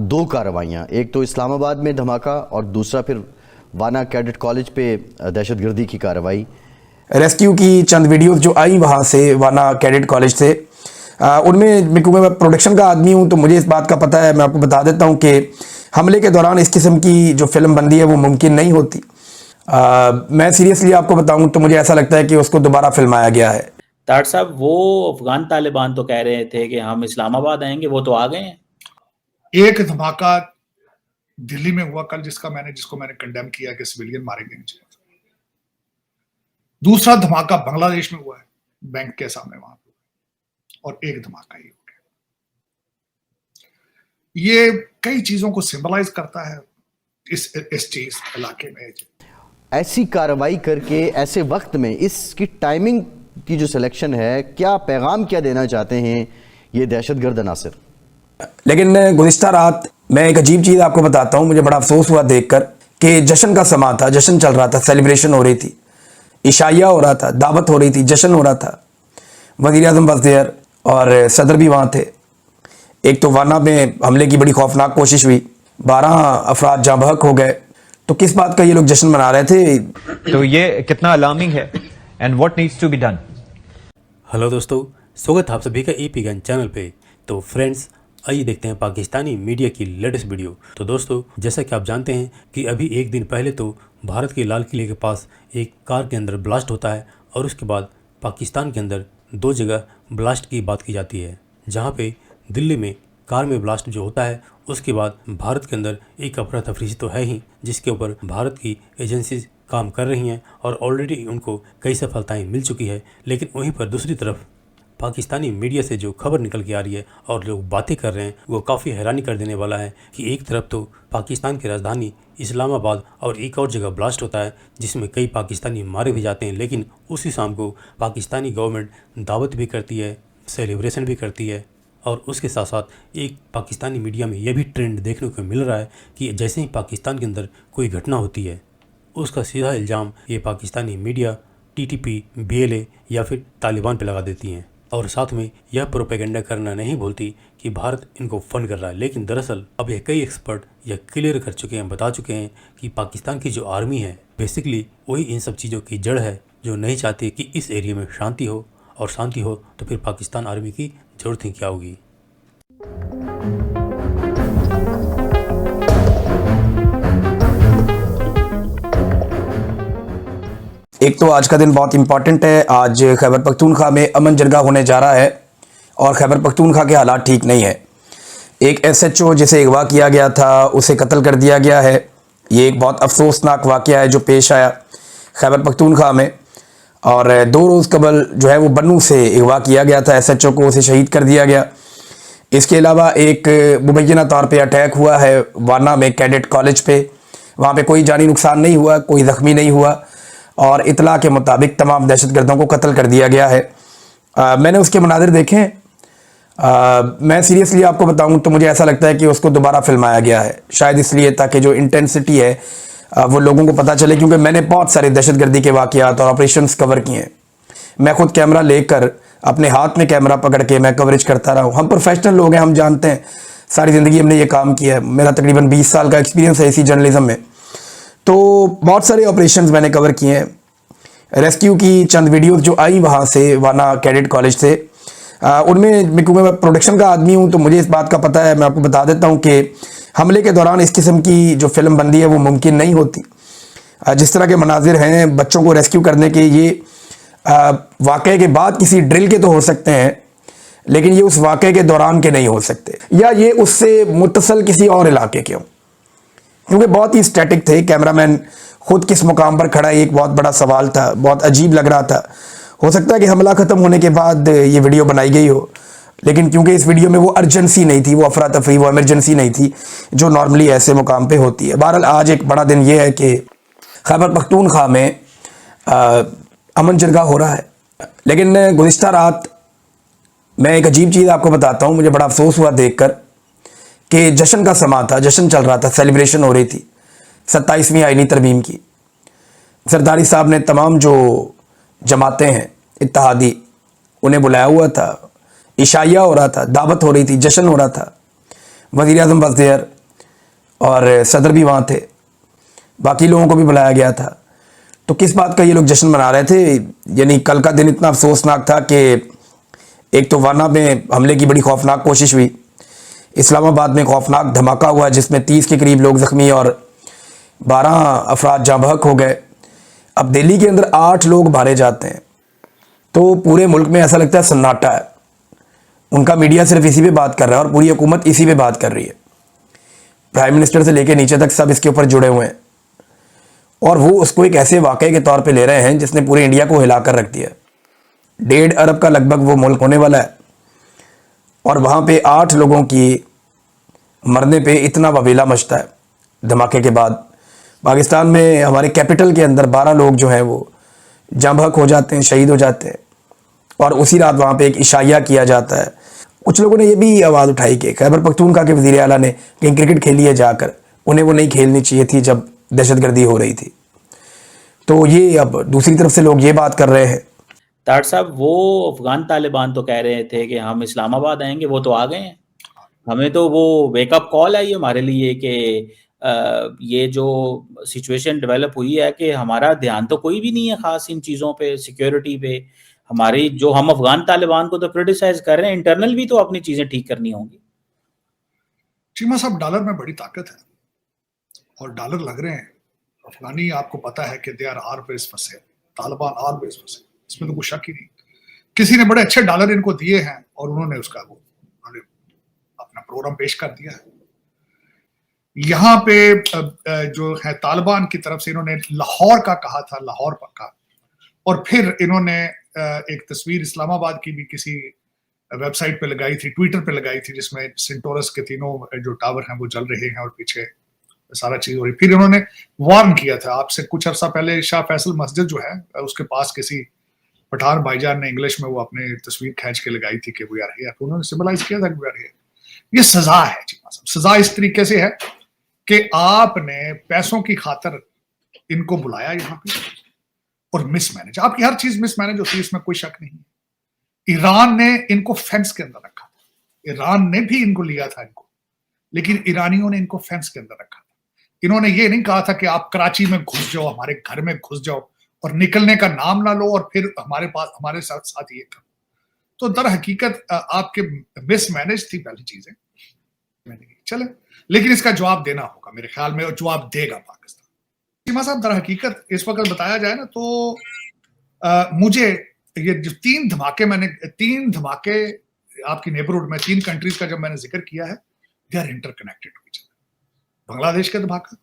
दो कार्रवाइयाँ, एक तो इस्लामाबाद में धमाका और दूसरा फिर वाना कैडेट कॉलेज पे दहशतगर्दी की कार्रवाई। रेस्क्यू की चंद वीडियोस जो आई वहाँ से वाना कैडेट कॉलेज से, उनमें क्योंकि मैं प्रोडक्शन का आदमी हूँ तो मुझे इस बात का पता है। मैं आपको बता देता हूँ कि हमले के दौरान इस किस्म की जो फिल्म बंदी है वो मुमकिन नहीं होती। मैं सीरियसली आपको बताऊँ तो मुझे ऐसा लगता है कि उसको दोबारा फिल्माया गया है। तार साहब, वो अफगान तालिबान तो कह रहे थे कि हम इस्लामाबाद आएंगे, वो तो आ गए हैं। एक धमाका दिल्ली में हुआ कल, जिसको मैंने कंडेम किया कि सिविलियन मारे गए। दूसरा धमाका बांग्लादेश में हुआ है, बैंक के सामने वहां पे, और एक धमाका ही हो गया। ये कई चीजों को सिंबलाइज करता है इस इलाके में। ऐसी कार्रवाई करके ऐसे वक्त में इसकी टाइमिंग की जो सिलेक्शन है, क्या पैगाम क्या देना चाहते हैं ये दहशतगर्द अनासिर? लेकिन गुज़िश्ता रात मैं एक अजीब चीज़ आपको बताता हूँ। मुझे बड़ा अफसोस हुआ देखकर कि जश्न का समा था, जश्न चल रहा था, सेलिब्रेशन हो रही थी, इशाइया हो रहा था, दावत हो रही थी, जश्न हो रहा था। वज़ीर आज़म वाज़ देयर और सदर भी वहाँ थे। एक तो वाना में हमले की बड़ी खौफनाक कोशिश हुई, 12 अफराद जाँ बहक हो गए। तो किस बात का ये लोग जश्न मना रहे थे? तो ये कितना अलार्मिंग है and what needs to be done. Hello दोस्तों, स्वागत है आप सभी का एपी गन चैनल पे। तो फ्रेंड्स, आइए देखते हैं पाकिस्तानी मीडिया की लेटेस्ट वीडियो। तो दोस्तों, जैसा कि आप जानते हैं कि अभी एक दिन पहले तो भारत के लाल किले के पास एक कार के अंदर ब्लास्ट होता है और उसके बाद पाकिस्तान के अंदर 2 जगह ब्लास्ट की बात की जाती है। जहां पे दिल्ली में कार में ब्लास्ट जो होता है, उसके बाद भारत के अंदर एक अफरा तफरी तो है ही, जिसके ऊपर भारत की एजेंसीज काम कर रही हैं और ऑलरेडी उनको कई सफलताएं मिल चुकी है। लेकिन वहीं पर दूसरी तरफ पाकिस्तानी मीडिया से जो खबर निकल के आ रही है और लोग बातें कर रहे हैं, वो काफ़ी हैरानी कर देने वाला है कि एक तरफ तो पाकिस्तान की राजधानी इस्लामाबाद और एक और जगह ब्लास्ट होता है जिसमें कई पाकिस्तानी मारे भी जाते हैं, लेकिन उसी शाम को पाकिस्तानी गवर्नमेंट दावत भी करती है, सेलिब्रेशन भी करती है। और उसके साथ साथ एक पाकिस्तानी मीडिया में यह भी ट्रेंड देखने को मिल रहा है कि जैसे ही पाकिस्तान के अंदर कोई घटना होती है, उसका सीधा इल्ज़ाम ये पाकिस्तानी मीडिया टीटीपी, बीएलए या फिर तालिबान पे लगा देती हैं। और साथ में यह प्रोपेगेंडा करना नहीं भूलती कि भारत इनको फंड कर रहा है। लेकिन दरअसल अब यह कई एक्सपर्ट यह क्लियर कर चुके हैं, बता चुके हैं कि पाकिस्तान की जो आर्मी है बेसिकली वही इन सब चीज़ों की जड़ है, जो नहीं चाहती कि इस एरिया में शांति हो, और शांति हो तो फिर पाकिस्तान आर्मी की ज़रूरत ही क्या होगी। एक तो आज का दिन बहुत इंपॉर्टेंट है। आज खैबर पख्तूनख्वा में अमन जरगा होने जा रहा है और खैबर पख्तूनख्वा के हालात ठीक नहीं है। एक एसएचओ जिसे अगवा किया गया था, उसे कत्ल कर दिया गया है। ये एक बहुत अफसोसनाक वाक़या है जो पेश आया खैबर पख्तूनख्वा में। और 2 रोज़ कबल जो है वो बन्नू से अगवा किया गया था एसएचओ को, उसे शहीद कर दिया गया। इसके अलावा एक मुबैना तौर पे अटैक हुआ है वाना में कैडेट कॉलेज पे। वहाँ पे कोई जानी नुकसान नहीं हुआ, कोई ज़ख्मी नहीं हुआ और इतला के मुताबिक तमाम दहशतगर्दों को कत्ल कर दिया गया है। मैंने उसके मनाजिर देखे। मैं सीरियसली आपको बताऊं तो मुझे ऐसा लगता है कि उसको दोबारा फिल्माया गया है, शायद इसलिए ताकि जो इंटेंसिटी है वो लोगों को पता चले। क्योंकि मैंने बहुत सारे दहशतगर्दी के वाक़यात और ऑपरेशंस कवर किए हैं। मैं खुद कैमरा लेकर, अपने हाथ में कैमरा पकड़ के मैं कवरेज करता रहा हूँ। हम प्रोफेशनल लोग हैं, हम जानते हैं, सारी ज़िंदगी हमने ये काम किया है। मेरा तकरीबन 20 साल का एक्सपीरियंस है इसी जर्नलिज्म में। तो बहुत सारे ऑपरेशंस मैंने कवर किए हैं। रेस्क्यू की चंद वीडियोस जो आई वहाँ से वाना कैडेट कॉलेज से, उनमें क्योंकि मैं प्रोडक्शन का आदमी हूँ तो मुझे इस बात का पता है। मैं आपको बता देता हूँ कि हमले के दौरान इस किस्म की जो फिल्म बंदी है वो मुमकिन नहीं होती। जिस तरह के मनाजिर हैं बच्चों को रेस्क्यू करने के, ये वाक़े के बाद किसी ड्रिल के तो हो सकते हैं, लेकिन ये उस वाक़े के दौरान के नहीं हो सकते, या ये उससे मुत्तसल किसी और इलाके के हों, क्योंकि बहुत ही स्टैटिक थे। कैमरामैन खुद किस मुकाम पर खड़ा, एक बहुत बड़ा सवाल था, बहुत अजीब लग रहा था। हो सकता है कि हमला ख़त्म होने के बाद ये वीडियो बनाई गई हो, लेकिन क्योंकि इस वीडियो में वो अर्जेंसी नहीं थी, वो अफरा तफरी, वो इमरजेंसी नहीं थी जो नॉर्मली ऐसे मुकाम पे होती है। बहरहाल आज एक बड़ा दिन ये है कि खैबर पख्तूनख्वा में अमन जरगा हो रहा है। लेकिन गुज़िश्ता रात मैं एक अजीब चीज़ आपको बताता हूँ। मुझे बड़ा अफसोस हुआ देखकर कि जश्न का समा था, जश्न चल रहा था, सेलिब्रेशन हो रही थी 27वीं आईनी तरमीम की। जरदारी साहब ने तमाम जो जमातें हैं इत्तेहादी, उन्हें बुलाया हुआ था, इशाइया हो रहा था, दावत हो रही थी, जश्न हो रहा था। वज़ीर आज़म वाज़ देयर और सदर भी वहाँ थे, बाकी लोगों को भी बुलाया गया था। तो किस बात का ये लोग जश्न मना रहे थे? यानी कल का दिन इतना अफसोसनाक था कि एक तो वाना में हमले की बड़ी खौफनाक कोशिश हुई, इस्लामाबाद में खौफनाक धमाका हुआ जिसमें 30 के करीब लोग ज़ख्मी और 12 अफराद जाँ बहक हो गए। अब दिल्ली के अंदर 8 लोग मारे जाते हैं तो पूरे मुल्क में ऐसा लगता है सन्नाटा है। उनका मीडिया सिर्फ इसी पे बात कर रहा है और पूरी हुकूमत इसी पे बात कर रही है। प्राइम मिनिस्टर से लेकर नीचे तक सब इसके ऊपर जुड़े हुए हैं और वो उसको एक ऐसे वाक़े के तौर पे ले रहे हैं जिसने पूरे इंडिया को हिला कर रख दिया। 1.5 अरब का लगभग वो मुल्क होने वाला है और वहाँ पे 8 लोगों की मरने पे इतना वबीला मचता है धमाके के बाद। पाकिस्तान में हमारे कैपिटल के अंदर 12 लोग जो हैं वो जाँ बहक हो जाते हैं, शहीद हो जाते हैं और उसी रात वहाँ पे एक इशाया किया जाता है। कुछ लोगों ने ये भी आवाज़ उठाई कि खैबर पख्तूनख्वा के वज़ीर आला ने कहीं क्रिकेट खेली है जाकर, उन्हें वो नहीं खेलनी चाहिए थी जब दहशतगर्दी हो रही थी। तो ये अब दूसरी तरफ से लोग ये बात कर रहे हैं। तार साहब, वो अफगान तालिबान तो कह रहे थे कि हम इस्लामाबाद आएंगे, वो तो आ गए हैं। हमें तो वो वेकअप कॉल है ये हमारे लिए कि ये जो सिचुएशन डेवलप हुई है कि हमारा ध्यान तो कोई भी नहीं है खास इन चीज़ों पे, सिक्योरिटी पे हमारी। जो हम अफगान तालिबान को तो क्रिटिसाइज कर रहे हैं, इंटरनल भी तो अपनी चीजें ठीक करनी होंगी। चीमा साहब, डॉलर में बड़ी ताकत है और डॉलर लग रहे हैं। अफगानी आपको पता है कि दे आर ऑलवेज फंसे, तालिबान ऑलवेज फंसे, इसमें तो कोई शक ही नहीं। किसी ने बड़े अच्छे डॉलर इनको दिए हैं और उन्होंने उसका वो अपना प्रोग्राम पेश कर दिया है। यहाँ पे जो है तालिबान की तरफ से इन्होंने लाहौर का कहा था, लाहौर का, और फिर इन्होंने एक तस्वीर इस्लामाबाद की भी किसी वेबसाइट पे लगाई थी, ट्विटर पे लगाई थी, जिसमें सेंटोरस के तीनों जो टावर हैं वो जल रहे हैं और पीछे सारा चीज हो रही। फिर इन्होंने वार्न किया था आपसे कुछ अर्सा पहले, शाह फैसल मस्जिद जो है उसके पास किसी पठान भाईजान ने इंग्लिश में वो अपने तस्वीर खींच के लगाई थी कि वी आर हियर, उन्होंने सिंबलाइज किया था कि वी आर हियर। ये सजा है चीमा साहब। सजा इस तरीके से है कि आपने पैसों की खातर इनको बुलाया यहाँ पे और मिसमैनेज, आपकी हर चीज मिसमैनेज होती है, इसमें कोई शक नहीं है। ईरान ने इनको फेंस के अंदर रखा था, ईरान ने भी इनको लिया था इनको, लेकिन ईरानियों ने इनको फेंस के अंदर रखा था। इन्होंने ये नहीं कहा था कि आप कराची में घुस जाओ, हमारे घर में घुस जाओ और निकलने का नाम ना लो और फिर हमारे साथ ये करो। तो दर हकीकत आपके मिसमैनेज थी पहली चीजें, चले, लेकिन इसका जवाब देना होगा मेरे ख्याल में, और जवाब देगा पाकिस्तान। सीमा साहब, दर हकीकत इस वक्त बताया जाए ना तो मुझे ये जो 3 धमाके आपकी नेबरहुड में 3 कंट्रीज का जब मैंने जिक्र किया है, दे आर इंटरकनेक्टेड। बांग्लादेश का धमाका,